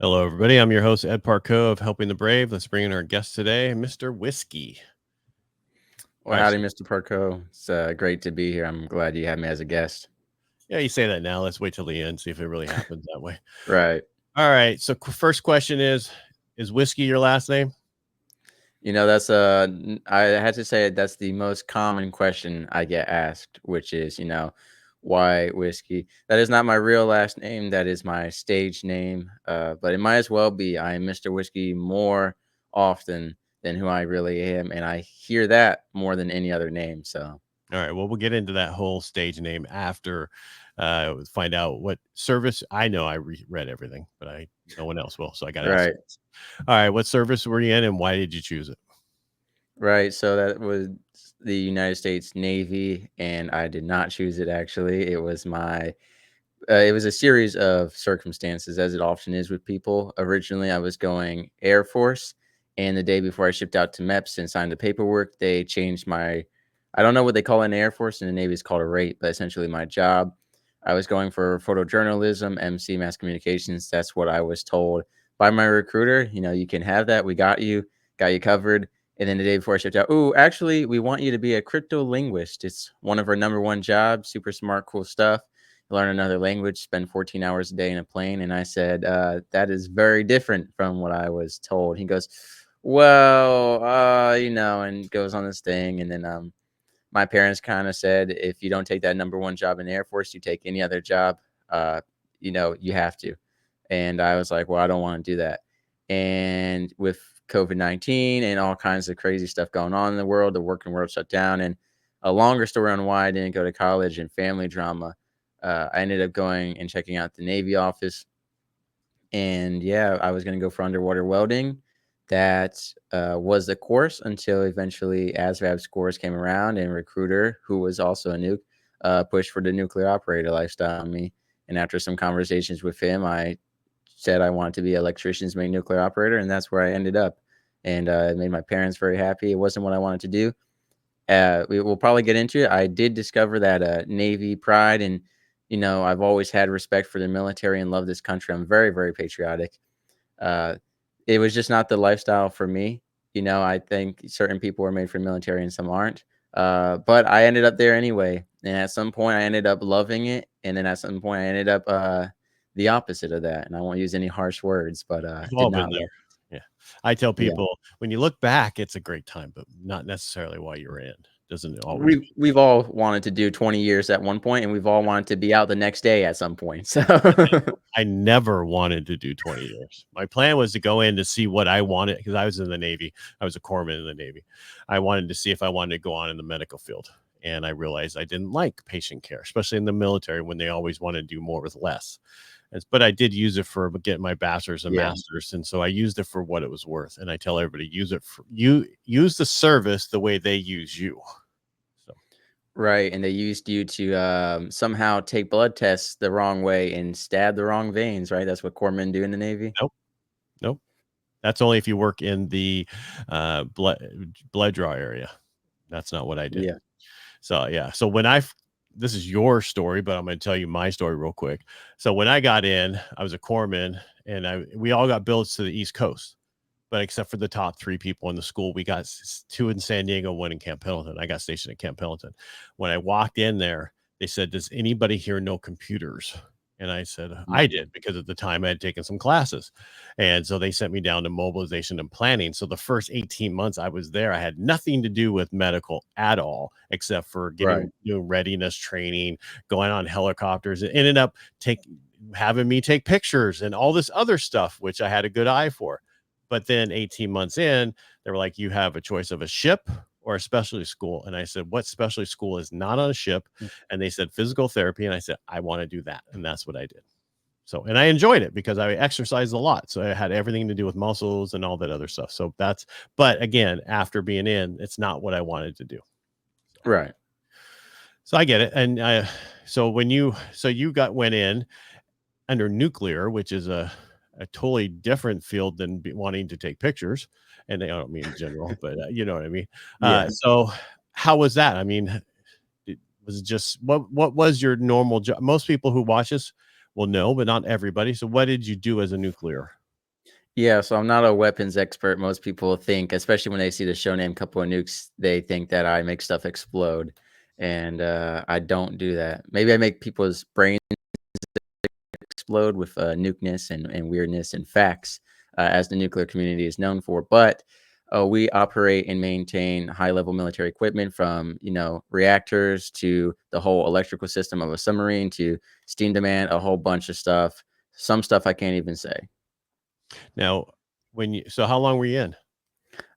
Hello, everybody. I'm your host, Ed Parcaut of Helping the Brave. Let's bring in our guest today, Mr. Whiskey. All Well, right. howdy, Mr. Perko. It's great to be here. I'm glad you had me as a guest. Yeah, you say that now. Let's wait till the end, see if it really happens that way. Right. All right. So, first question is Whiskey your last name? That's I had to say that's the most common question I get asked, which is, why whiskey? That is not my real last name. That is my stage name. But it might as well be. I am Mr. Whiskey more often than who I really am, and I hear that more than any other name. So, All right. Well, we'll get into that whole stage name after find out what service. I know I read everything, but no one else will. So I got to ask. right. All right. What service were you in and why did you choose it? Right, so that was the United States Navy, and I did not choose it actually. It was a series of circumstances, as it often is with people. Originally, I was going Air Force, and the day before I shipped out to MEPS and signed the paperwork, they changed I don't know what they call it in the Air Force, in the Navy it's called a rate, but essentially my job. I was going for photojournalism, MC, mass communications. That's what I was told by my recruiter. You can have that. We got you covered. And then the day before I shipped out, oh, actually, we want you to be a crypto linguist. It's one of our number one jobs. Super smart, cool stuff. Learn another language, spend 14 hours a day in a plane. And I said, that is very different from what I was told. He goes, well, and goes on this thing. And then my parents kind of said, if you don't take that number one job in the Air Force, you take any other job, you have to. And I was like, well, I don't want to do that. And with COVID-19 and all kinds of crazy stuff going on in the world, the working world shut down. And a longer story on why I didn't go to college and family drama. I ended up going and checking out the Navy office. And yeah, I was going to go for underwater welding. That was the course until eventually ASVAB scores came around and recruiter, who was also a nuke, pushed for the nuclear operator lifestyle on me. And after some conversations with him, I said I wanted to be an electrician's main nuclear operator, and that's where I ended up. And it made my parents very happy. It wasn't what I wanted to do. We will probably get into it. I did discover that Navy pride, and I've always had respect for the military and love this country. I'm very, very patriotic. Uh, it was just not the lifestyle for me. I think certain people are made for military and some aren't. But I ended up there anyway, and at some point I ended up loving it, and then at some point I ended up the opposite of that. And I won't use any harsh words, but We've did all been not love. there. Yeah. I tell Yeah. people when you look back, it's a great time, but not necessarily while you're in. Doesn't it always We've be? we've all wanted to do 20 years at one point, and we've all wanted to be out the next day at some point. So I never wanted to do 20 years. My plan was to go in to see what I wanted because I was in the Navy. I was a corpsman in the Navy. I wanted to see if I wanted to go on in the medical field. And I realized I didn't like patient care, especially in the military when they always want to do more with less. But I did use it for getting my bachelor's and yeah. master's. And so I used it for what it was worth. And I tell everybody, use the service the way they use you. So Right, and they used you to, somehow take blood tests the wrong way and stab the wrong veins, right? That's what corpsmen do in the Navy? nope, nope. That's only if you work in the blood draw area. That's not what I did. Yeah. So yeah. So this is your story, but I'm going to tell you my story real quick. So when I got in, I was a corpsman, and we all got billets to the East Coast, but except for the top three people in the school, we got two in San Diego, one in Camp Pendleton. I got stationed at Camp Pendleton. When I walked in there, they said, "Does anybody here know computers?" And I said, Mhm. I did, because at the time I had taken some classes. And so they sent me down to mobilization and planning. So the first 18 months I was there, I had nothing to do with medical at all, except for Right. doing readiness training, going on helicopters. It ended up having me take pictures and all this other stuff, which I had a good eye for. But then 18 months in, they were like, you have a choice of a ship or a specialty school. And I said, what specialty school is not on a ship? And they said physical therapy. And I said, I want to do that. And that's what I did. So, and I enjoyed it because I exercised a lot. So it had everything to do with muscles and all that other stuff. So but again, after being in, it's not what I wanted to do. Right. So I get it. And you went in under nuclear, which is a totally different field than wanting to take pictures. And I don't mean in general, but you know what I mean? Yeah. So how was that? I mean, was it just what was your normal job? Most people who watch this will know, but not everybody. So what did you do as a nuclear? Yeah, so I'm not a weapons expert. Most people think, especially when they see the show name Couple of Nukes, they think that I make stuff explode, and I don't do that. Maybe I make people's brains explode with nukeness and weirdness and facts, as the nuclear community is known for. But we operate and maintain high level military equipment from reactors to the whole electrical system of a submarine to steam demand, a whole bunch of stuff. Some stuff I can't even say. Now, so how long were you in?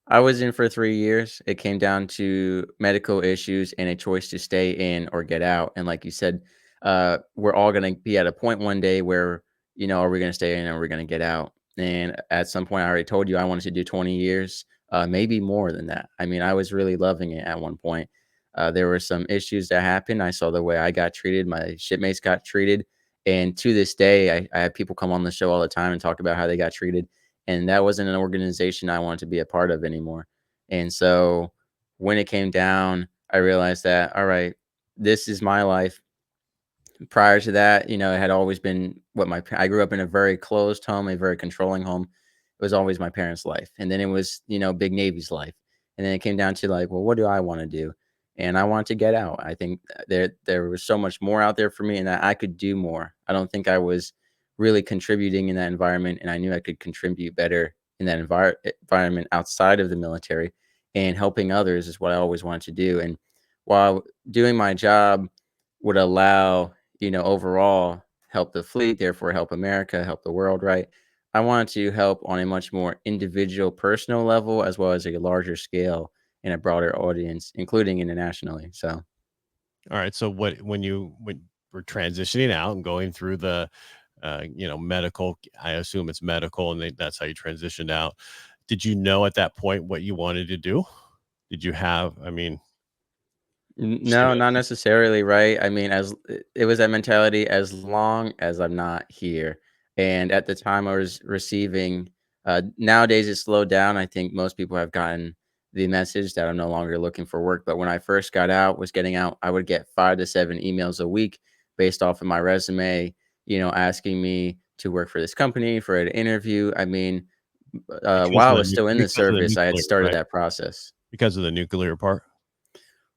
I was in for 3 years. It came down to medical issues and a choice to stay in or get out, and like you said, we're all gonna be at a point one day where, are we gonna stay in or are we gonna get out? And at some point, I already told you I wanted to do 20 years, maybe more than that. I mean, I was really loving it at one point. There were some issues that happened. I saw the way I got treated, my shipmates got treated, and to this day, I have people come on the show all the time and talk about how they got treated, and that wasn't an organization I wanted to be a part of anymore. And so when it came down, I realized that, all right, this is my life. Prior to that, it had always been I grew up in a very closed home, a very controlling home. It was always my parents' life. And then it was, Big Navy's life. And then it came down to like, well, what do I want to do? And I wanted to get out. I think there was so much more out there for me and that I could do more. I don't think I was really contributing in that environment, and I knew I could contribute better in that environment outside of the military, and helping others is what I always wanted to do. And while doing my job would allow, overall help the fleet, therefore help America, help the world, right? I wanted to help on a much more individual, personal level, as well as a larger scale and a broader audience, including internationally. So, All right. So when we're transitioning out and going through the medical, I assume it's medical, and that's how you transitioned out. Did you know at that point what you wanted to do? Did you have, I mean, just No, not curious. necessarily, right? I mean, it was that mentality as long as I'm not here. And at the time I was receiving, nowadays it's slowed down. I think most people have gotten the message that I'm no longer looking for work. But when I first was getting out, I would get 5 to 7 emails a week based off of my resume, asking me to work for this company for an interview. I mean, while I was still in the Because of the service, I had nuclear, started right? that process. Because of the nuclear part.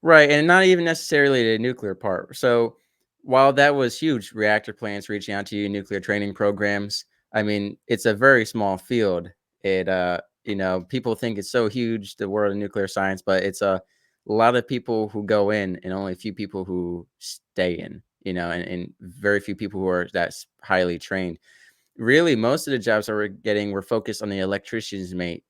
Right, and not even necessarily the nuclear part. So, while that was huge, reactor plants reaching out to you, nuclear training programs, I mean, it's a very small field. People think it's so huge, the world of nuclear science, but it's a lot of people who go in and only a few people who stay in, and very few people who are that's highly trained. Really, most of the jobs that we're getting were focused on the electrician's mate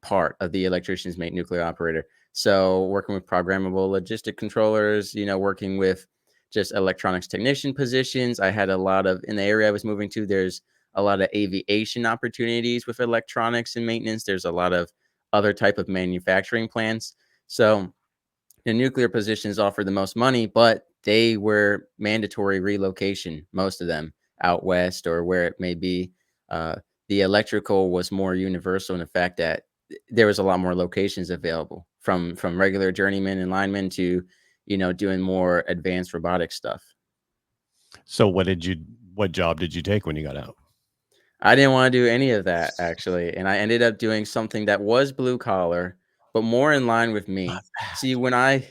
part of the electrician's mate nuclear operator. So working with programmable logistic controllers, working with just electronics technician positions. I had a lot of in the area I was moving to, there's a lot of aviation opportunities with electronics and maintenance. There's a lot of other type of manufacturing plants. So the nuclear positions offer the most money, but they were mandatory relocation, most of them out west or where it may be. Uh, the electrical was more universal in the fact that there was a lot more locations available from regular journeyman and linemen to, doing more advanced robotic stuff. So what job did you take when you got out? I didn't wanna do any of that actually, and I ended up doing something that was blue collar, but more in line with Not me. See, bad. when I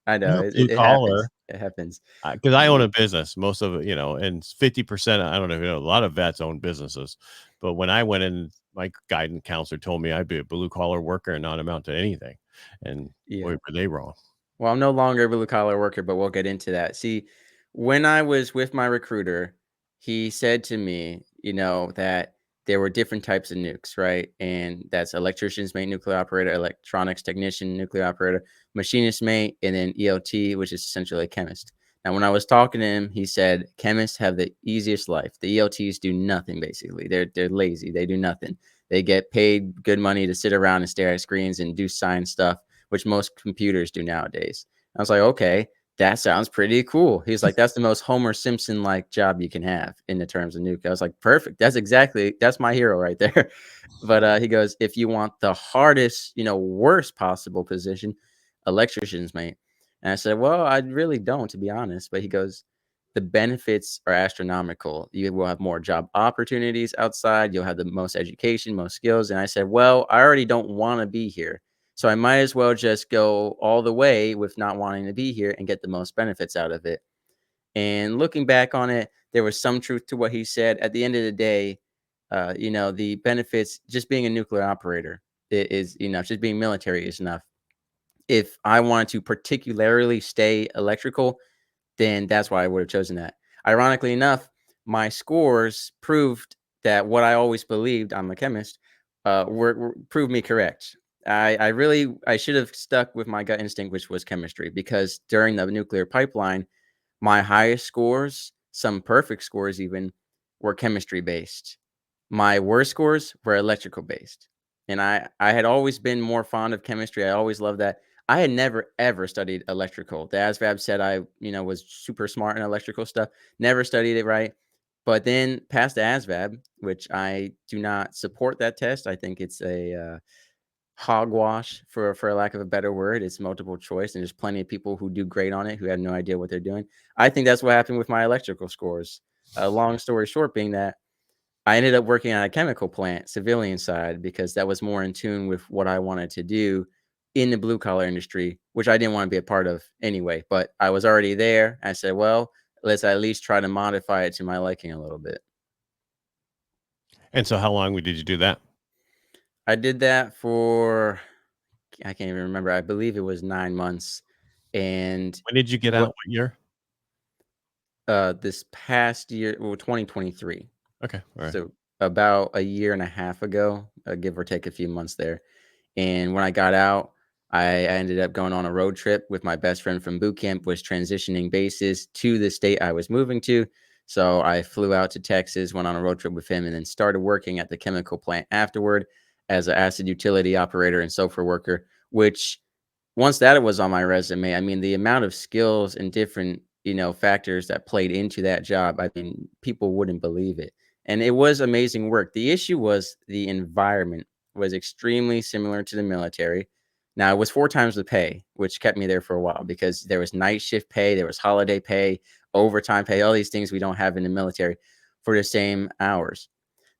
I know, You're blue it collar. happens, it happens. Because I own a business, most of it, and 50%, I don't know, a lot of vets own businesses. But when I went in, my guidance counselor told me I'd be a blue collar worker and not amount to anything. And boy, Yeah. were they wrong. Well, I'm no longer a blue collar worker, but we'll get into that. See, when I was with my recruiter, he said to me, that there were different types of nukes, right? And that's electrician's mate nuclear operator, electronics technician nuclear operator, machinist mate, and then ELT, which is essentially a chemist. Now, when I was talking to him, he said chemists have the easiest life. The ELTs do nothing basically. They're lazy. They do nothing. They get paid good money to sit around and stare at screens and do science stuff, which most computers do nowadays. I was like, okay, that sounds pretty cool. He's like, that's the most Homer Simpson like job you can have in the terms of nuke. I was like, perfect. That's my hero right there. But he goes, if you want the hardest, worst possible position, electricians, mate. And I said, well, I really don't, to be honest. But he goes, the benefits are astronomical. You will have more job opportunities outside. You'll have the most education, most skills. And I said, well, I already don't want to be here. So I might as well just go all the way with not wanting to be here and get the most benefits out of it. And looking back on it, there was some truth to what he said. At the end of the day, the benefits, just being a nuclear operator is enough. Just being military is enough. If I wanted to particularly stay electrical, then that's why I would have chosen that. Ironically enough, my scores proved that what I always believed, I'm a chemist, were proved me correct. I should have stuck with my gut instinct, which was chemistry, because during the nuclear pipeline, my highest scores, some perfect scores even, were chemistry based. My worst scores were electrical based. And I had always been more fond of chemistry. I always loved that. I had never ever studied electrical. The ASVAB said I, was super smart in electrical stuff. Never studied it right. But then passed the ASVAB, which I do not support that test. I think it's a hogwash, for lack of a better word. It's multiple choice, and there's plenty of people who do great on it who have no idea what they're doing. I think that's what happened with my electrical scores. Long story short being that I ended up working on a chemical plant, civilian side, because that was more in tune with what I wanted to do in the blue collar industry, which I didn't want to be a part of anyway. But I was already there. I said, well, let's at least try to modify it to my liking a little bit. And so how long did you do that? I did that for, I can't even remember. I believe it was 9 months. And When did you get out? what What year? this past year, well, 2023. Okay. All right. So about a year and a half ago, give or take a few months there. And when I got out, I ended up going on a road trip with my best friend from boot camp, was transitioning bases to the state I was moving to. So I flew out to Texas, went on a road trip with him, and then started working at the chemical plant afterward as an acid utility operator and sulfur worker, which once that was on my resume, I mean, the amount of skills and different, factors that played into that job, I mean, people wouldn't believe it. And it was amazing work. The issue was the environment was extremely similar to the military. Now, it was 4 times the pay, which kept me there for a while because there was night shift pay, there was holiday pay, overtime pay, all these things we don't have in the military for the same hours.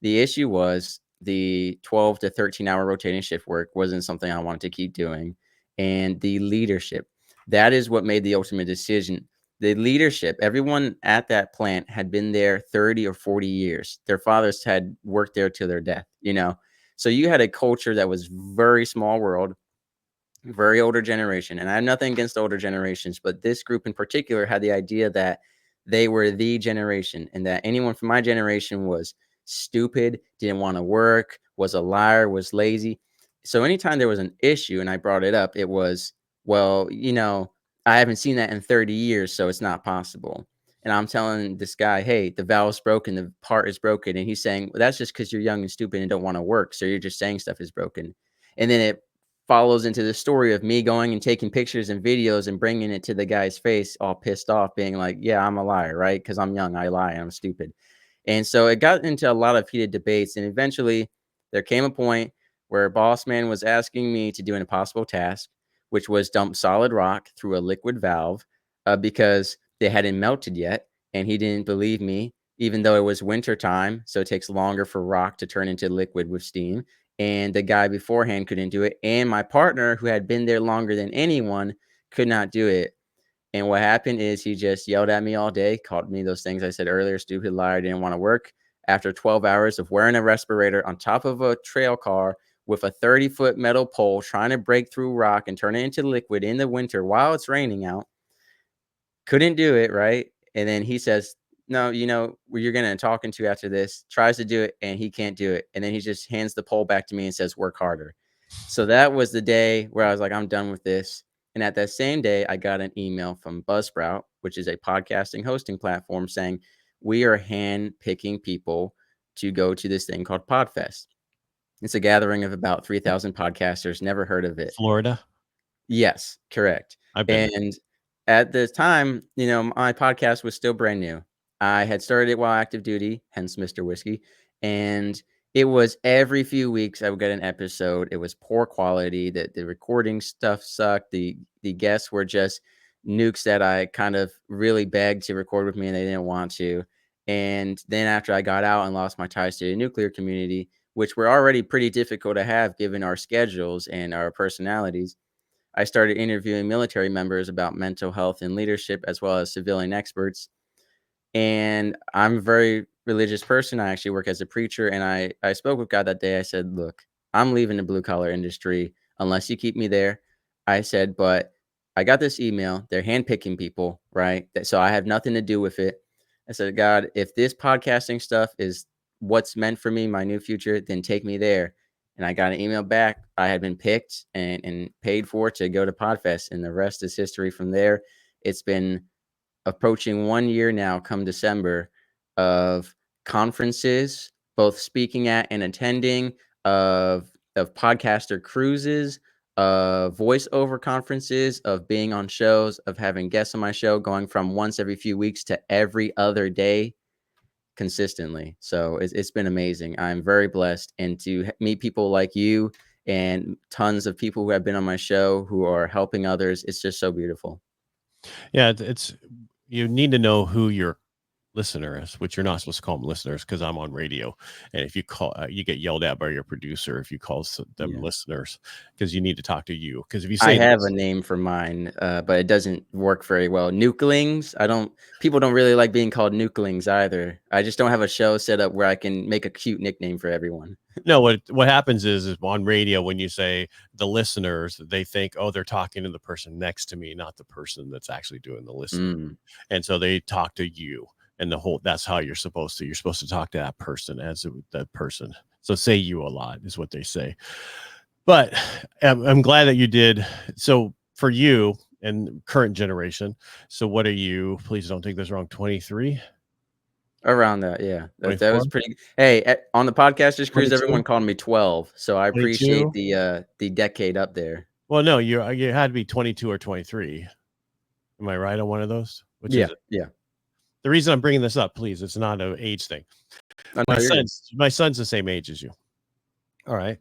The issue was the 12 to 13-hour rotating shift work wasn't something I wanted to keep doing. And the leadership, that is what made the ultimate decision. The leadership, everyone at that plant had been there 30 or 40 years. Their fathers had worked there to their death. So you had a culture that was very small world, very older generation. And I have nothing against older generations, but this group in particular had the idea that they were the generation and that anyone from my generation was stupid, didn't want to work, was a liar, was lazy. So anytime there was an issue and I brought it up, it was, well, I haven't seen that in 30 years, so it's not possible. And I'm telling this guy, hey, the valve's broken, the part is broken. And he's saying, well, that's just because you're young and stupid and don't want to work. So you're just saying stuff is broken. And then it follows into the story of me going and taking pictures and videos and bringing it to the guy's face, all pissed off, being like, yeah, I'm a liar, right? Because I'm young, I lie, I'm stupid. And so it got into a lot of heated debates. And eventually there came a point where boss man was asking me to do an impossible task, which was dump solid rock through a liquid valve because they hadn't melted yet. And he didn't believe me, even though it was winter time. So it takes longer for rock to turn into liquid with steam. And the guy beforehand couldn't do it. And my partner, who had been there longer than anyone, could not do it. And what happened is he just yelled at me all day, called me those things I said earlier, stupid liar, didn't want to work. After 12 hours of wearing a respirator on top of a trail car with a 30-foot metal pole, trying to break through rock and turn it into liquid in the winter while it's raining out, couldn't do it, right? And then he says, no, you're going to talking to after this, tries to do it, and he can't do it. And then he just hands the pole back to me and says, work harder. So that was the day where I was like, I'm done with this. And at that same day, I got an email from Buzzsprout, which is a podcasting hosting platform, saying, we are hand picking people to go to this thing called Podfest. It's a gathering of about 3,000 podcasters. Never heard of it. Florida. Yes, correct. I've been there. And at the time, my podcast was still brand new. I had started it while active duty, hence Mr. Whiskey. And it was every few weeks I would get an episode. It was poor quality. The recording stuff sucked. The guests were just nukes that I kind of really begged to record with me and they didn't want to. And then after I got out and lost my ties to the nuclear community, which were already pretty difficult to have given our schedules and our personalities, I started interviewing military members about mental health and leadership, as well as civilian experts. And I'm a very religious person. I actually work as a preacher, and I spoke with God that day. I said, "Look, I'm leaving the blue collar industry unless you keep me there." I said, "But I got this email. They're handpicking people, right? So I have nothing to do with it." I said, "God, if this podcasting stuff is what's meant for me, my new future, then take me there." And I got an email back. I had been picked and paid for to go to Podfest, and the rest is history from there. It's been approaching 1 year now, come December, of conferences, both speaking at and attending, of podcaster cruises, of voiceover conferences, of being on shows, of having guests on my show, going from once every few weeks to every other day consistently. So it's been amazing. I'm very blessed, and to meet people like you and tons of people who have been on my show who are helping others, it's just so beautiful. Yeah, it's you need to know who your listener is, which you're not supposed to call them listeners because I'm on radio, and if you call, you get yelled at by your producer if you call them Yeah. listeners, because you need to talk to you. Because if you I say have a this, name for mine, but it doesn't work very well. Nukelings. I don't. People don't really like being called nukelings either. I just don't have a show set up where I can make a cute nickname for everyone. no, what happens is on radio when you say the listeners, they think, oh, they're talking to the person next to me, not the person that's actually doing the listening, Mm. and so they talk to you, and that's how you're supposed to. You're supposed to talk to that person as that person. So say you a lot is what they say. But I'm glad that you did. So for you and current generation, so what are you? Please don't take this wrong. 23, Around that, yeah. That 24, was pretty. Hey, on the podcasters cruise, 22, everyone called me 12, so I appreciate 22. the decade up there. Well, no, you had to be 22 or 23. Am I right on one of those? Which Yeah, is it? yeah. The reason I'm bringing this up, please, it's not an age thing. Oh, My no, you're good. son's the same age as you. All right.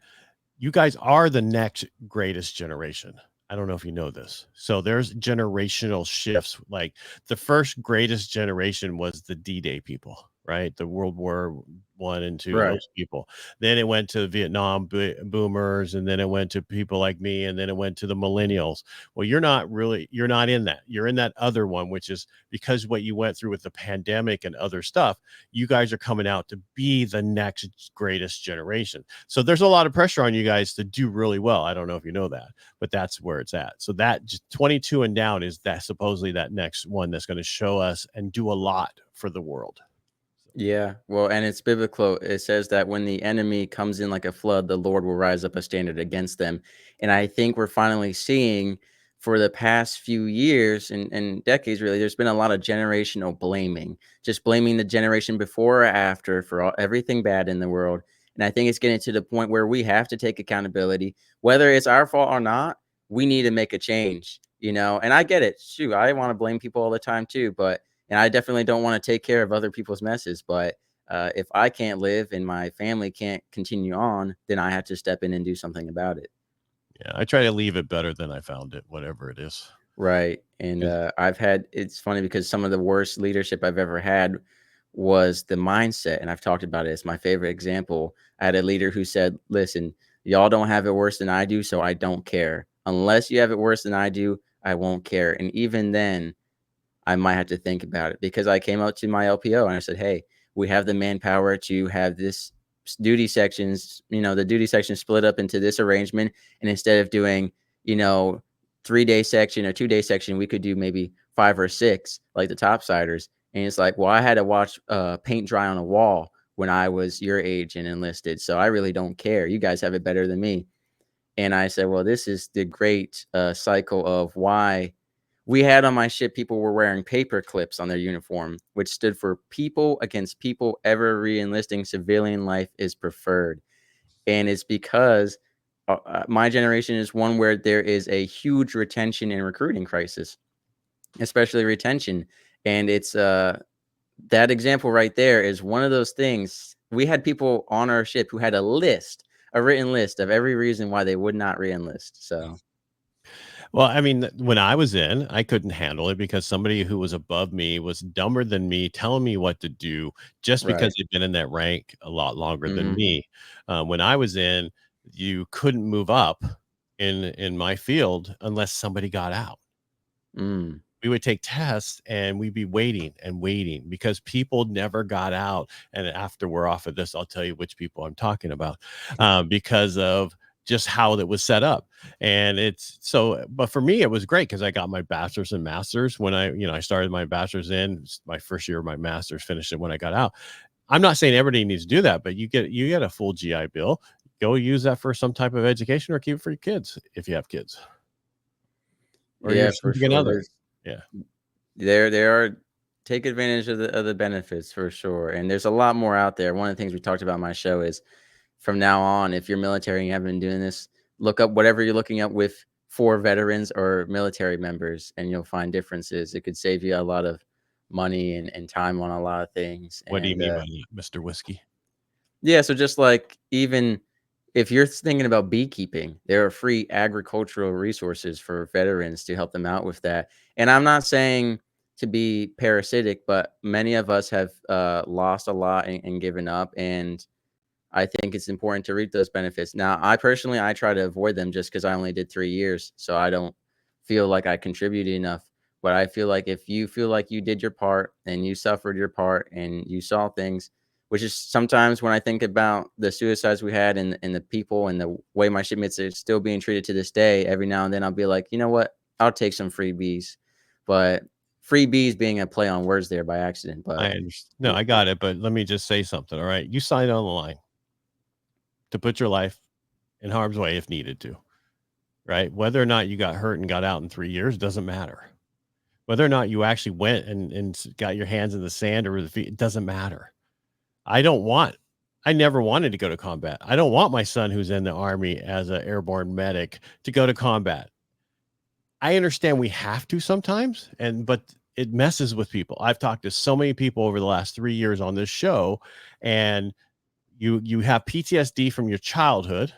You guys are the next greatest generation. I don't know if you know this. So there's generational shifts. Like the first greatest generation was the D-Day people, right? The World War One and Two, Right. those people. Then it went to Vietnam boomers, and then it went to people like me, and then it went to the millennials. Well, you're not in that. You're in that other one, which is because what you went through with the pandemic and other stuff. You guys are coming out to be the next greatest generation. So there's a lot of pressure on you guys to do really well. I don't know if you know that, but that's where it's at. So that just 22 and down is that supposedly that next one that's going to show us and do a lot for the world. Yeah, well, and it's biblical. It says that when the enemy comes in like a flood, the Lord will rise up a standard against them. And I think we're finally seeing for the past few years and decades, really, there's been a lot of generational blaming, just blaming the generation before or after for everything bad in the world. And I think it's getting to the point where we have to take accountability, whether it's our fault or not. We need to make a change, you know. And I get it. Shoot, I want to blame people all the time too, but and I definitely don't want to take care of other people's messes. But if I can't live and my family can't continue on, then I have to step in and do something about it. Yeah, I try to leave it better than I found it, whatever it is. Right. And 'Cause it's funny because some of the worst leadership I've ever had was the mindset. And I've talked about it. It's my favorite example. I had a leader who said, listen, y'all don't have it worse than I do. So I don't care. Unless you have it worse than I do, I won't care. And even then, I might have to think about it because I came out to my LPO and I said, "Hey, we have the manpower to have this duty sections, the duty section split up into this arrangement. And instead of doing, you know, 3 day section or 2 day section, we could do maybe 5 or 6 like the topsiders." And it's like, well, I had to watch paint dry on a wall when I was your age and enlisted. So I really don't care. You guys have it better than me. And I said, well, this is the great cycle of why we had on my ship people were wearing paper clips on their uniform, which stood for people against people ever re-enlisting civilian life is preferred. And it's because my generation is one where there is a huge retention and recruiting crisis, especially retention. And it's that example right there is one of those things. We had people on our ship who had a written list of every reason why they would not re-enlist. So Well, I mean, when I was in, I couldn't handle it because somebody who was above me was dumber than me, telling me what to do just because Right. they'd been in that rank a lot longer than Mhm. me. When I was in, you couldn't move up in my field unless somebody got out. Mm. We would take tests and we'd be waiting and waiting because people never got out. And after we're off of this, I'll tell you which people I'm talking about, because of just how that was set up. And it's so, but for me, it was great because I got my bachelor's and master's when I started my bachelor's in my first year of my master's, finished it when I got out. I'm not saying everybody needs to do that, but you get a full GI Bill. Go use that for some type of education or keep it for your kids if you have kids or your Yeah, for significant sure. other. There's Yeah. there are take advantage of the benefits for sure, and there's a lot more out there. One of the things we talked about on my show is from now on, if you're military and you haven't been doing this, look up whatever you're looking up with for veterans or military members, and you'll find differences. It could save you a lot of money and time on a lot of things. What do you And mean by that, Mr. Whiskey? yeah, so just like even if you're thinking about beekeeping, there are free agricultural resources for veterans to help them out with that. And I'm not saying to be parasitic, but many of us have lost a lot and given up. And I think it's important to reap those benefits. Now, I personally, I try to avoid them just because I only did 3 years, so I don't feel like I contributed enough. But I feel like if you feel like you did your part and you suffered your part and you saw things, which is sometimes when I think about the suicides we had and the people and the way my shipmates are still being treated to this day, every now and then I'll be like, you know what? I'll take some freebies. But freebies being a play on words there by accident. I But understand. No, I got it, but let me just say something, all right? You signed on the line to put your life in harm's way if needed to, right? Whether or not you got hurt and got out in 3 years doesn't matter. Whether or not you actually went and got your hands in the sand or the feet, it doesn't matter. I don't want I never wanted to go to combat. I don't want my son who's in the Army as an airborne medic to go to combat. I understand we have to sometimes, but it messes with people. I've talked to so many people over the last 3 years on this show, and you have PTSD from your childhood,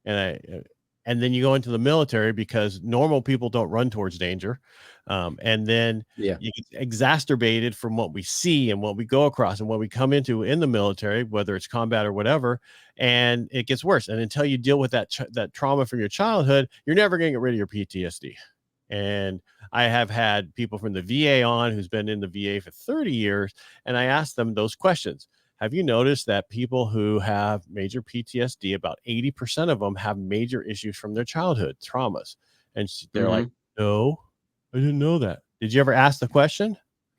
and then you go into the military because normal people don't run towards danger, and then yeah. you get exacerbated from what we see and what we go across and what we come into in the military, whether it's combat or whatever, and it gets worse. And until you deal with that trauma from your childhood, you're never going to get rid of your PTSD. And I have had people from the VA on who's been in the VA for 30 years, and I asked them those questions. Have you noticed that people who have major PTSD, about 80% of them have major issues from their childhood traumas? And they're like, Mhm. no, I didn't know that. Did you ever ask the question?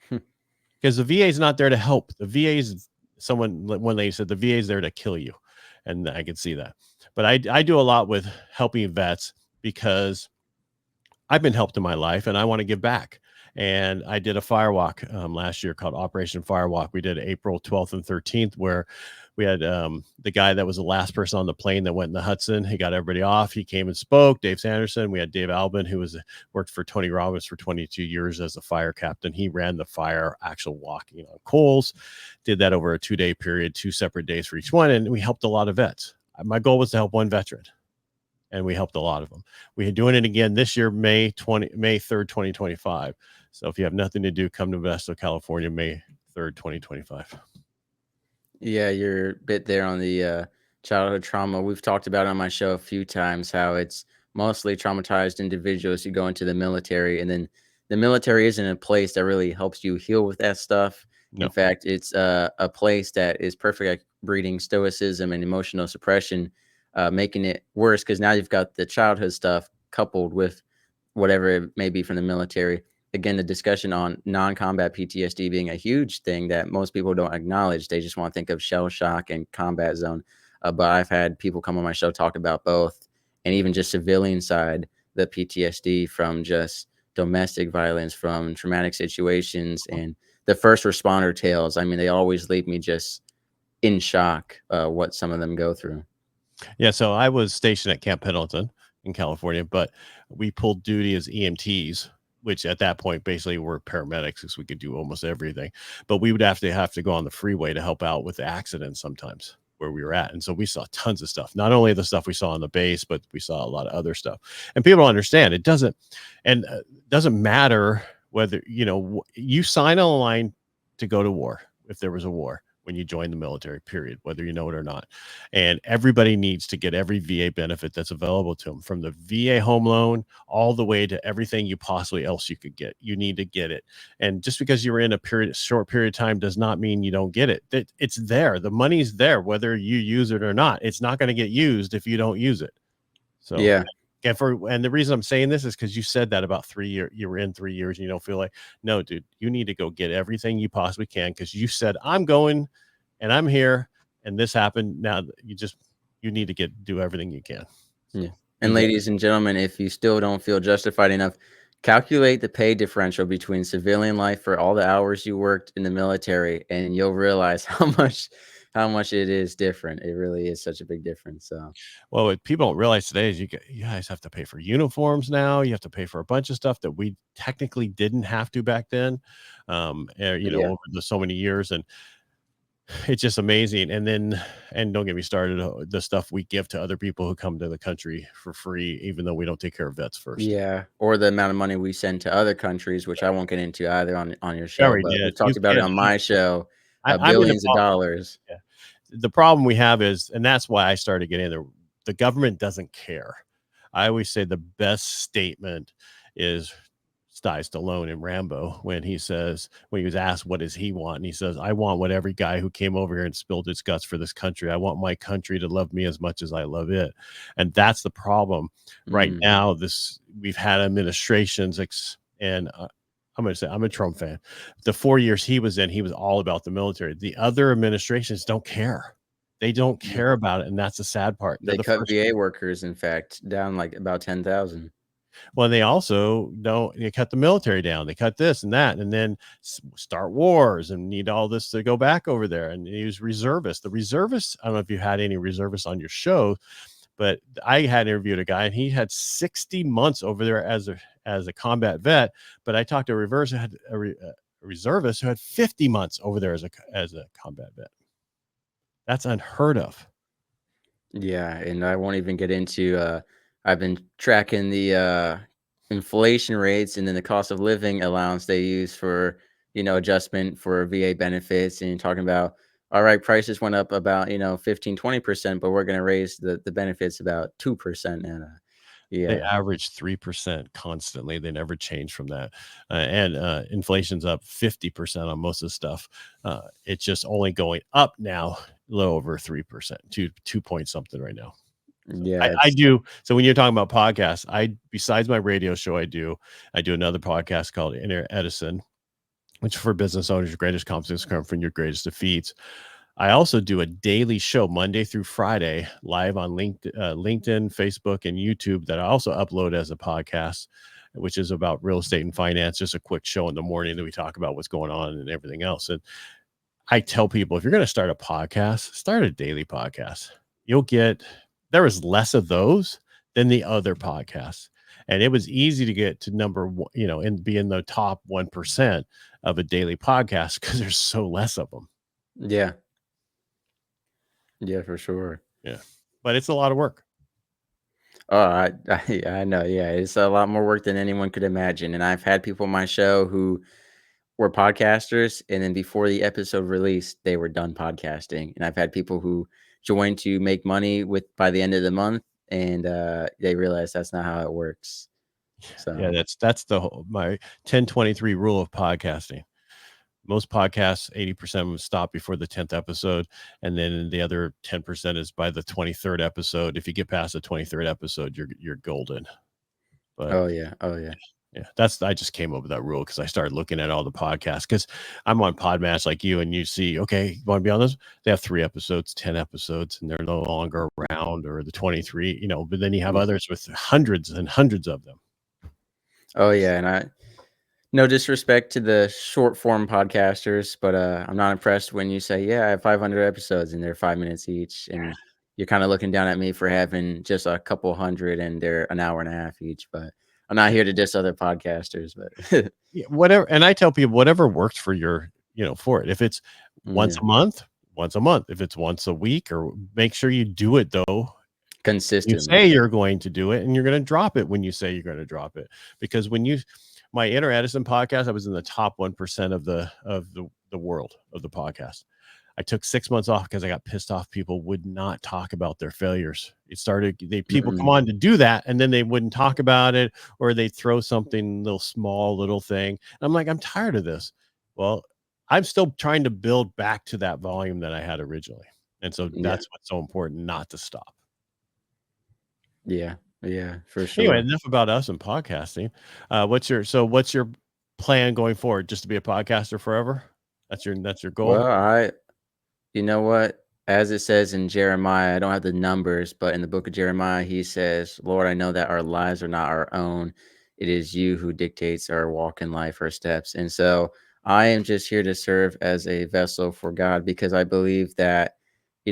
Because the VA is not there to help. The VA is someone, one lady said, the VA is there to kill you. And I can see that. But I do a lot with helping vets because I've been helped in my life and I want to give back. And I did a firewalk last year called Operation Firewalk. We did April 12th and 13th, where we had the guy that was the last person on the plane that went in the Hudson. He got everybody off. He came and spoke. Dave Sanderson. We had Dave Albin, who worked for Tony Robbins for 22 years as a fire captain. He ran the fire actual walking on coals. Did that over a 2-day period, 2 separate days for each one, and we helped a lot of vets. My goal was to help one veteran, and we helped a lot of them. We're doing it again this year, May 3rd, 2025. So if you have nothing to do, come to Modesto, California, May 3rd, 2025. Yeah, you're a bit there on the childhood trauma. We've talked about it on my show a few times how it's mostly traumatized individuals who go into the military, and then the military isn't a place that really helps you heal with that stuff. In No. fact, it's a place that is perfect at breeding stoicism and emotional suppression, making it worse because now you've got the childhood stuff coupled with whatever it may be from the military. Again, the discussion on non-combat PTSD being a huge thing that most people don't acknowledge. They just want to think of shell shock and combat zone. But I've had people come on my show talk about both, and even just civilian side, the PTSD from just domestic violence, from traumatic situations, and the first responder tales. I mean, they always leave me just in shock what some of them go through. Yeah. So I was stationed at Camp Pendleton in California, but we pulled duty as EMTs, which at that point basically were paramedics because we could do almost everything. But we would have to go on the freeway to help out with the accidents sometimes. where we were at. And so we saw tons of stuff, not only the stuff we saw on the base, but we saw a lot of other stuff. And people don't understand it doesn't, and doesn't matter whether, you sign on the line to go to war if there was a war when you join the military, period, whether you know it or not. And everybody needs to get every VA benefit that's available to them, from the VA home loan all the way to everything you possibly else you could get. You need to get it. And just because you were in a short period of time does not mean you don't get it. It's there. The money's there, whether you use it or not. It's not going to get used if you don't use it. So Yeah. and the reason I'm saying this is because you said that about 3 years, you were in 3 years and you don't feel like, no, dude, you need to go get everything you possibly can, because you said, I'm going and I'm here and this happened. Now you need to do everything you can. So, yeah. And ladies and gentlemen, if you still don't feel justified enough, calculate the pay differential between civilian life for all the hours you worked in the military, and you'll realize how much it is different. It really is such a big difference. So, well, what people don't realize today is you guys have to pay for uniforms now. You have to pay for a bunch of stuff that we technically didn't have to back then, yeah. over so many years. And it's just amazing. And don't get me started, the stuff we give to other people who come to the country for free, even though we don't take care of vets first. Yeah, or the amount of money we send to other countries, which I won't get into either on your We show, already but did. we've You talked about it can. on my show, I'm going to billions of dollars. Yeah. The problem we have is, and that's why I started getting there, the government doesn't care. I always say the best statement is Sty Stallone in Rambo, when he was asked what does he want, and he says, I want what every guy who came over here and spilled his guts for this country. I want my country to love me as much as I love it. And that's the problem right now. We've had administrations and I'm going to say I'm a Trump fan. The 4 years he was in, he was all about the military. The other administrations don't care. They don't care about it, and that's the sad part. They're They the cut first. VA workers, in fact, down like about 10,000. Well, they also don't. They cut the military down. They cut this and that, and then start wars and need all this to go back over there and use reservists. The reservists. I don't know if you had any reservists on your show, but I had interviewed a guy and he had 60 months over there as a combat vet. But I talked to a reservist who had 50 months over there as a combat vet. That's unheard of. Yeah, and I won't even get into, I've been tracking the inflation rates and then the cost of living allowance they use for, adjustment for VA benefits, and you're talking about, all right, prices went up about, 15-20%, but we're going to raise the benefits about 2%. And They yeah. average 3% constantly. They never change from that. And inflation's up 50% on most of the stuff. It's just only going up now, a little over 3%, 2 point something right now. So Yeah, I do. So when you're talking about podcasts, besides my radio show, I do another podcast called Edison, which for business owners, your greatest confidence come from your greatest defeats. I also do a daily show Monday through Friday live on LinkedIn, Facebook, and YouTube that I also upload as a podcast, which is about real estate and finance. Just a quick show in the morning that we talk about what's going on and everything else. And I tell people, if you're going to start a podcast, start a daily podcast. There was less of those than the other podcasts. And it was easy to get to number one, and be in the top 1% of a daily podcast because there's so less of them. yeah. Yeah, for sure. Yeah. But it's a lot of work. Oh, I know. Yeah, it's a lot more work than anyone could imagine. And I've had people on my show who were podcasters, and then before the episode released, they were done podcasting. And I've had people who joined to make money by the end of the month, and they realized that's not how it works. So Yeah, that's my 10-23 rule of podcasting. Most podcasts, 80% of them stop before the 10th episode. And then the other 10% is by the 23rd episode. If you get past the 23rd episode, you're golden. But oh yeah. yeah, I just came up with that rule because I started looking at all the podcasts, because I'm on Podmatch like you, and you see, okay, you want to be on this? They have 3 episodes, 10 episodes, and they're no longer around, or the 23, but then you have others with hundreds and hundreds of them. Oh yeah, and no disrespect to the short form podcasters, but I'm not impressed when you say, yeah, I have 500 episodes and they're 5 minutes each, and you're kind of looking down at me for having just a couple hundred and they're an hour and a half each. But I'm not here to diss other podcasters, but Yeah, whatever. And I tell people, whatever works for for it. If it's once yeah. a month, once a month. If it's once a week, or make sure you do it though. You say Consistently. you're going to do it, and you're going to drop it when you say you're going to drop it. Because when my Inner Edison podcast, I was in the top 1% of the world of the podcast. I took 6 months off because I got pissed off. People would not talk about their failures. People come Mm-mm. on to do that, and then they wouldn't talk about it, or they throw something little thing. And I'm like, I'm tired of this. Well, I'm still trying to build back to that volume that I had originally. And so Yeah. that's what's so important, not to stop. Yeah. Yeah, for Anyway, sure. enough about us and podcasting. What's your plan going forward? Just to be a podcaster forever? That's your goal? Well, you know what? As it says in Jeremiah, I don't have the numbers, but in the book of Jeremiah, he says, Lord, I know that our lives are not our own. It is you who dictates our walk in life, our steps. And so I am just here to serve as a vessel for God because I believe that,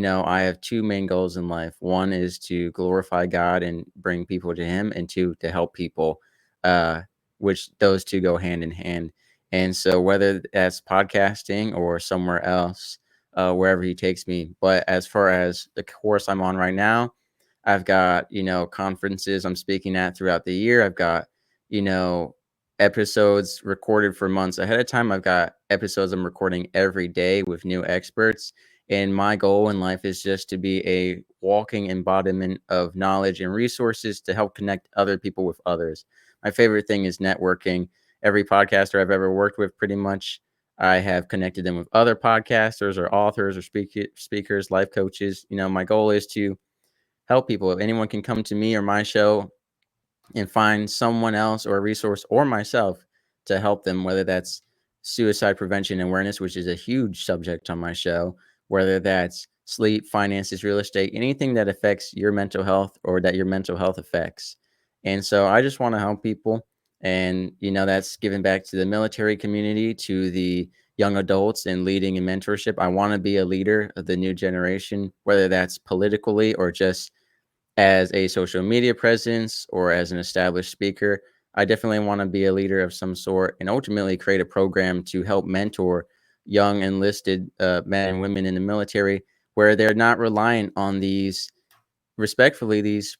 I have two main goals in life. One is to glorify God and bring people to him, and two, to help people, uh, which those two go hand in hand. And so whether that's podcasting or somewhere else, wherever he takes me. But as far as the course I'm on right now, I've got, conferences I'm speaking at throughout the year. I've got, you know, episodes recorded for months ahead of time. I've got episodes I'm recording every day with new experts. And my goal in life is just to be a walking embodiment of knowledge and resources to help connect other people with others. My favorite thing is networking. Every podcaster I've ever worked with, pretty much, I have connected them with other podcasters or authors or speakers, life coaches. My goal is to help people. If anyone can come to me or my show and find someone else or a resource or myself to help them, whether that's suicide prevention and awareness, which is a huge subject on my show, whether that's sleep, finances, real estate, anything that affects your mental health or that your mental health affects. And so I just want to help people. And, that's giving back to the military community, to the young adults, and leading in mentorship. I want to be a leader of the new generation, whether that's politically or just as a social media presence or as an established speaker. I definitely want to be a leader of some sort and ultimately create a program to help mentor young enlisted men and women in the military, where they're not reliant on these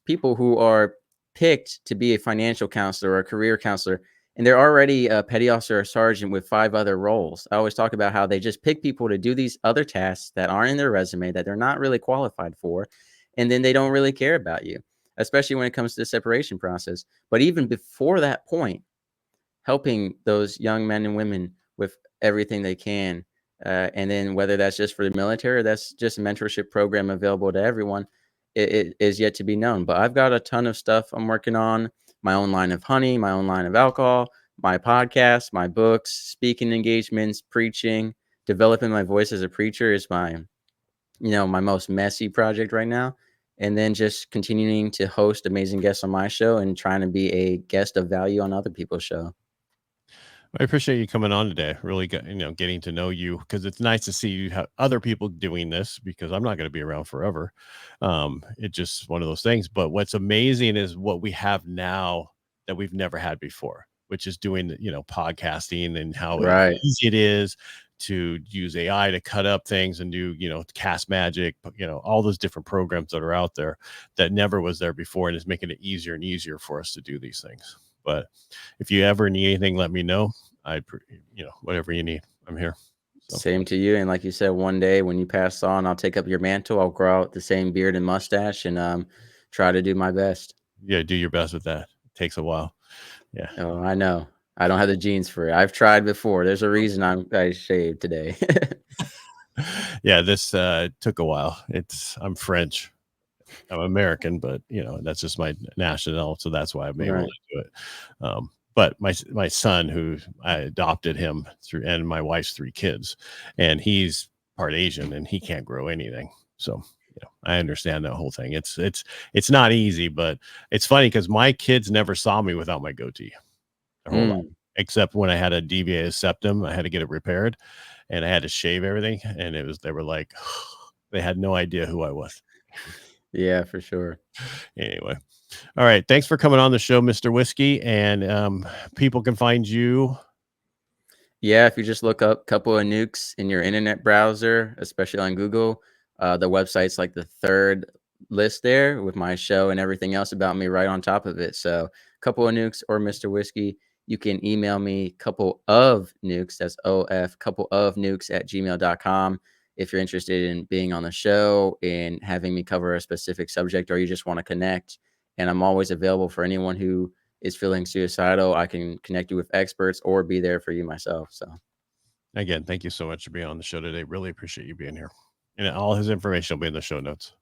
people who are picked to be a financial counselor or a career counselor, and they're already a petty officer or sergeant with 5 other roles. I always talk about how they just pick people to do these other tasks that aren't in their resume, that they're not really qualified for, and then they don't really care about you, especially when it comes to the separation process. But even before that point, helping those young men and women with everything they can. And then whether that's just for the military or that's just a mentorship program available to everyone, it is yet to be known. But I've got a ton of stuff I'm working on: my own line of honey, my own line of alcohol, my podcast, my books, speaking engagements, preaching. Developing my voice as a preacher is my most messy project right now. And then just continuing to host amazing guests on my show and trying to be a guest of value on other people's show. I appreciate you coming on today. Really, getting to know you, because it's nice to see you have other people doing this, because I'm not going to be around forever. It's just one of those things. But what's amazing is what we have now that we've never had before, which is doing, podcasting, and how Right. easy it is to use AI to cut up things and do, cast magic, all those different programs that are out there that never was there before, and is making it easier and easier for us to do these things. But if you ever need anything, let me know. Whatever you need, I'm here. So Same to you. And like you said, one day when you pass on, I'll take up your mantle. I'll grow out the same beard and mustache and try to do my best. yeah, do your best with that. It takes a while. Yeah. Oh, I know. I don't have the genes for it. I've tried before. There's a reason I shaved today. Yeah, this took a while. I'm French. I'm American, but that's just my national, so that's why I'm able Right. to do it. But my son, who I adopted him through, and my wife's 3 kids, and he's part Asian, and he can't grow anything. So I understand that whole thing. It's not easy, but it's funny because my kids never saw me without my goatee their whole life, Mm, except when I had a deviated septum. I had to get it repaired, and I had to shave everything, and they were like, they had no idea who I was. yeah, for sure. Anyway. All right. Thanks for coming on the show, Mr. Whiskey. And people can find you. Yeah, if you just look up couple of nukes in your internet browser, especially on Google, the website's like the third list there with my show and everything else about me right on top of it. So, couple of nukes or Mr. Whiskey, you can email me couple of nukes, that's OF, couple of nukes at gmail.com if you're interested in being on the show and having me cover a specific subject or you just want to connect. And I'm always available for anyone who is feeling suicidal. I can connect you with experts or be there for you myself. So, Again, thank you so much for being on the show today. Really appreciate you being here. And all his information will be in the show notes.